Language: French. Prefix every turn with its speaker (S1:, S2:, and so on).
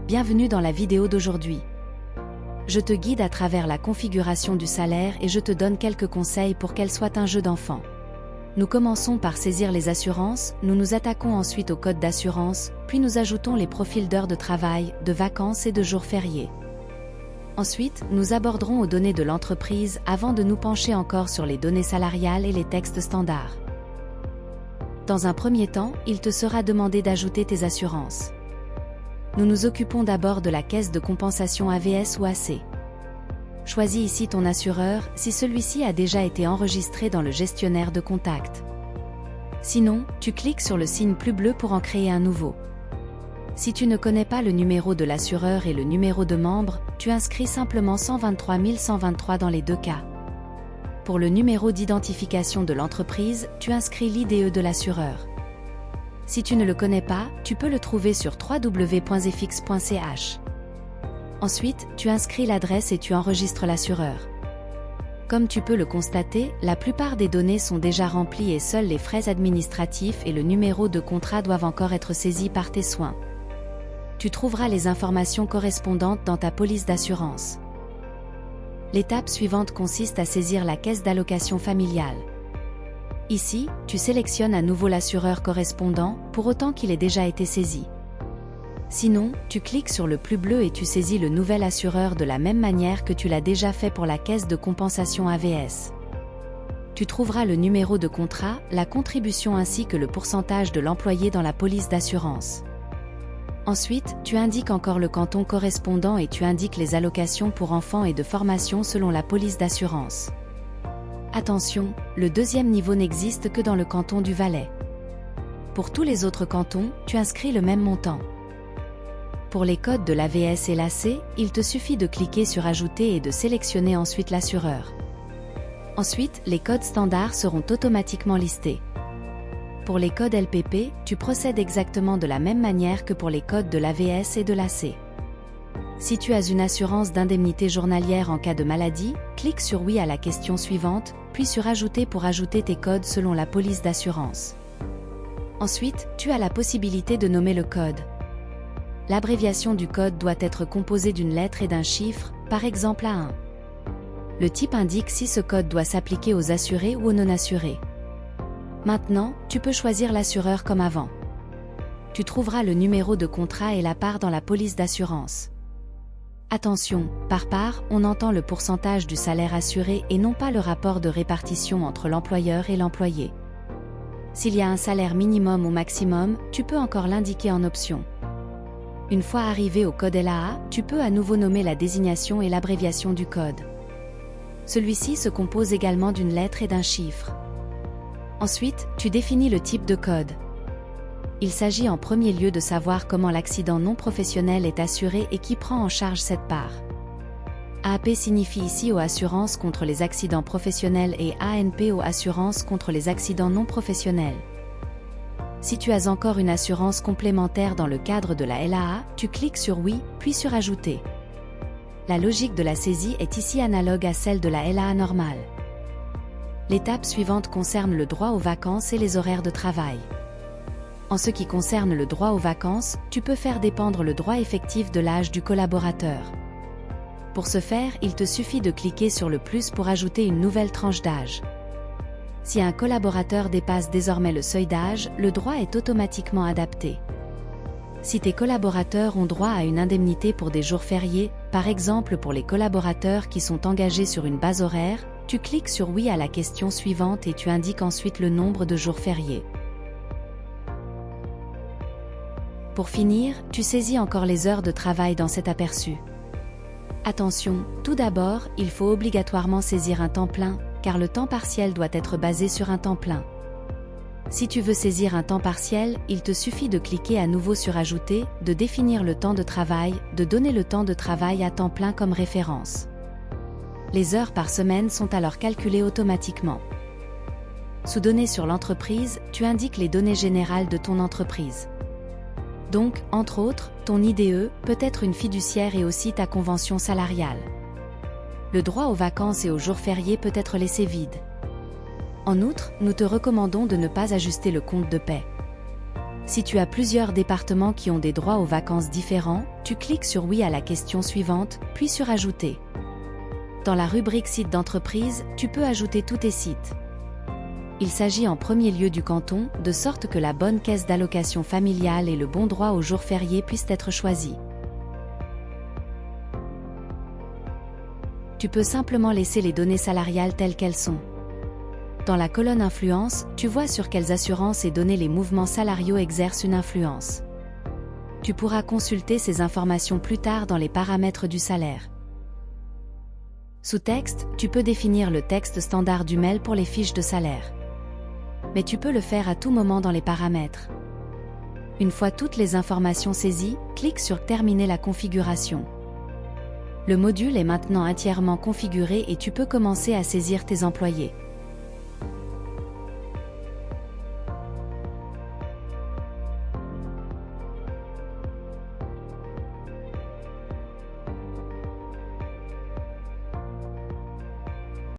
S1: Bienvenue dans la vidéo d'aujourd'hui. Je te guide à travers la configuration du salaire et je te donne quelques conseils pour qu'elle soit un jeu d'enfant. Nous commençons par saisir les assurances, nous nous attaquons ensuite au code d'assurance, puis nous ajoutons les profils d'heures de travail, de vacances et de jours fériés. Ensuite, nous aborderons aux données de l'entreprise avant de nous pencher encore sur les données salariales et les textes standards. Dans un premier temps, il te sera demandé d'ajouter tes assurances. Nous nous occupons d'abord de la caisse de compensation AVS ou AC. Choisis ici ton assureur si celui-ci a déjà été enregistré dans le gestionnaire de contact. Sinon, tu cliques sur le signe plus bleu pour en créer un nouveau. Si tu ne connais pas le numéro de l'assureur et le numéro de membre, tu inscris simplement 123 123 dans les deux cas. Pour le numéro d'identification de l'entreprise, tu inscris l'IDE de l'assureur. Si tu ne le connais pas, tu peux le trouver sur www.efix.ch. Ensuite, tu inscris l'adresse et tu enregistres l'assureur. Comme tu peux le constater, la plupart des données sont déjà remplies et seuls les frais administratifs et le numéro de contrat doivent encore être saisis par tes soins. Tu trouveras les informations correspondantes dans ta police d'assurance. L'étape suivante consiste à saisir la caisse d'allocation familiale. Ici, tu sélectionnes à nouveau l'assureur correspondant, pour autant qu'il ait déjà été saisi. Sinon, tu cliques sur le plus bleu et tu saisis le nouvel assureur de la même manière que tu l'as déjà fait pour la caisse de compensation AVS. Tu trouveras le numéro de contrat, la contribution ainsi que le pourcentage de l'employé dans la police d'assurance. Ensuite, tu indiques encore le canton correspondant et tu indiques les allocations pour enfants et de formation selon la police d'assurance. Attention, le deuxième niveau n'existe que dans le canton du Valais. Pour tous les autres cantons, tu inscris le même montant. Pour les codes de l'AVS et l'AC, il te suffit de cliquer sur Ajouter et de sélectionner ensuite l'assureur. Ensuite, les codes standards seront automatiquement listés. Pour les codes LPP, tu procèdes exactement de la même manière que pour les codes de l'AVS et de l'AC. Si tu as une assurance d'indemnité journalière en cas de maladie, clique sur Oui à la question suivante, puis sur Ajouter pour ajouter tes codes selon la police d'assurance. Ensuite, tu as la possibilité de nommer le code. L'abréviation du code doit être composée d'une lettre et d'un chiffre, par exemple A1. Le type indique si ce code doit s'appliquer aux assurés ou aux non-assurés. Maintenant, tu peux choisir l'assureur comme avant. Tu trouveras le numéro de contrat et la part dans la police d'assurance. Attention, par part, on entend le pourcentage du salaire assuré et non pas le rapport de répartition entre l'employeur et l'employé. S'il y a un salaire minimum ou maximum, tu peux encore l'indiquer en option. Une fois arrivé au code LAA, tu peux à nouveau nommer la désignation et l'abréviation du code. Celui-ci se compose également d'une lettre et d'un chiffre. Ensuite, tu définis le type de code. Il s'agit en premier lieu de savoir comment l'accident non professionnel est assuré et qui prend en charge cette part. AAP signifie ici aux assurances contre les accidents professionnels et ANP aux assurances contre les accidents non professionnels. Si tu as encore une assurance complémentaire dans le cadre de la LAA, tu cliques sur Oui, puis sur Ajouter. La logique de la saisie est ici analogue à celle de la LAA normale. L'étape suivante concerne le droit aux vacances et les horaires de travail. En ce qui concerne le droit aux vacances, tu peux faire dépendre le droit effectif de l'âge du collaborateur. Pour ce faire, il te suffit de cliquer sur le plus pour ajouter une nouvelle tranche d'âge. Si un collaborateur dépasse désormais le seuil d'âge, le droit est automatiquement adapté. Si tes collaborateurs ont droit à une indemnité pour des jours fériés, par exemple pour les collaborateurs qui sont engagés sur une base horaire, tu cliques sur Oui à la question suivante et tu indiques ensuite le nombre de jours fériés. Pour finir, tu saisis encore les heures de travail dans cet aperçu. Attention, tout d'abord, il faut obligatoirement saisir un temps plein, car le temps partiel doit être basé sur un temps plein. Si tu veux saisir un temps partiel, il te suffit de cliquer à nouveau sur Ajouter, de définir le temps de travail, de donner le temps de travail à temps plein comme référence. Les heures par semaine sont alors calculées automatiquement. Sous Données sur l'entreprise, tu indiques les données générales de ton entreprise. Donc, entre autres, ton IDE, peut-être une fiduciaire et aussi ta convention salariale. Le droit aux vacances et aux jours fériés peut être laissé vide. En outre, nous te recommandons de ne pas ajuster le compte de paie. Si tu as plusieurs départements qui ont des droits aux vacances différents, tu cliques sur Oui à la question suivante, puis sur Ajouter. Dans la rubrique Sites d'entreprise, tu peux ajouter tous tes sites. Il s'agit en premier lieu du canton, de sorte que la bonne caisse d'allocation familiale et le bon droit aux jours fériés puissent être choisis. Tu peux simplement laisser les données salariales telles qu'elles sont. Dans la colonne Influence, tu vois sur quelles assurances et données les mouvements salariaux exercent une influence. Tu pourras consulter ces informations plus tard dans les paramètres du salaire. Sous texte, tu peux définir le texte standard du mail pour les fiches de salaire. Mais tu peux le faire à tout moment dans les paramètres. Une fois toutes les informations saisies, clique sur Terminer la configuration. Le module est maintenant entièrement configuré et tu peux commencer à saisir tes employés.